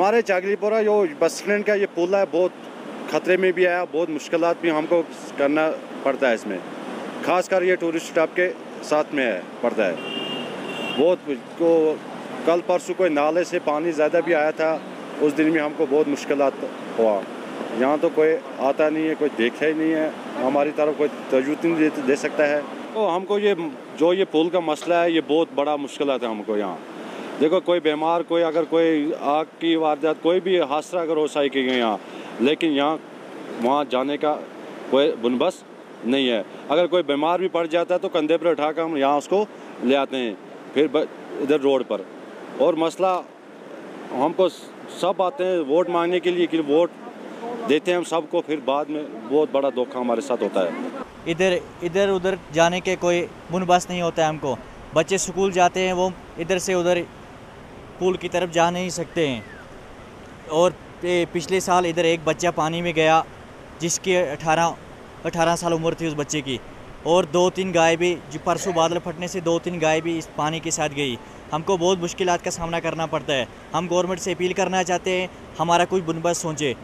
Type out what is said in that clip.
हमारे चाकलीपुरा जो bus stand का ये पुल है बहुत ख़तरे में भी आया, बहुत मुश्किलात भी हमको करना पड़ता है इसमें, खासकर ये टूरिस्ट स्टाफ के साथ में है पड़ता है बहुत को। कल परसों कोई नाले से पानी ज़्यादा भी आया था, उस दिन में हमको बहुत मुश्किलात हुआ। यहाँ तो कोई आता नहीं है, कोई देखा ही नहीं है, हमारी तरफ कोई तवज्जो नहीं दे सकता है। तो हमको ये पुल का मसला है, ये बहुत बड़ा मुश्किलात है हमको यहाँ। देखो कोई बीमार, कोई अगर कोई आग की वारदात, कोई भी हादसा अगर हो सकेगा यहाँ, लेकिन यहाँ वहाँ जाने का कोई बंदोबस्त नहीं है। अगर कोई बीमार भी पड़ जाता है तो कंधे पर उठाकर हम यहाँ उसको ले आते हैं फिर इधर रोड पर। और मसला हमको सब आते हैं वोट मांगने के लिए कि वोट देते हैं हम सबको, फिर बाद में बहुत बड़ा धोखा हमारे साथ होता है। इधर उधर जाने के कोई बंदोबस्त नहीं होता है हमको। बच्चे स्कूल जाते हैं, वो इधर से उधर पुल की तरफ जा नहीं सकते हैं। और पिछले साल इधर एक बच्चा पानी में गया जिसकी 18 साल उम्र थी उस बच्चे की, और 2-3 गाय भी, जो परसों बादल फटने से 2-3 गाय भी इस पानी के साथ गई। हमको बहुत मुश्किलात का सामना करना पड़ता है। हम गवर्नमेंट से अपील करना चाहते हैं हमारा कोई बंदोबस्त सोचे।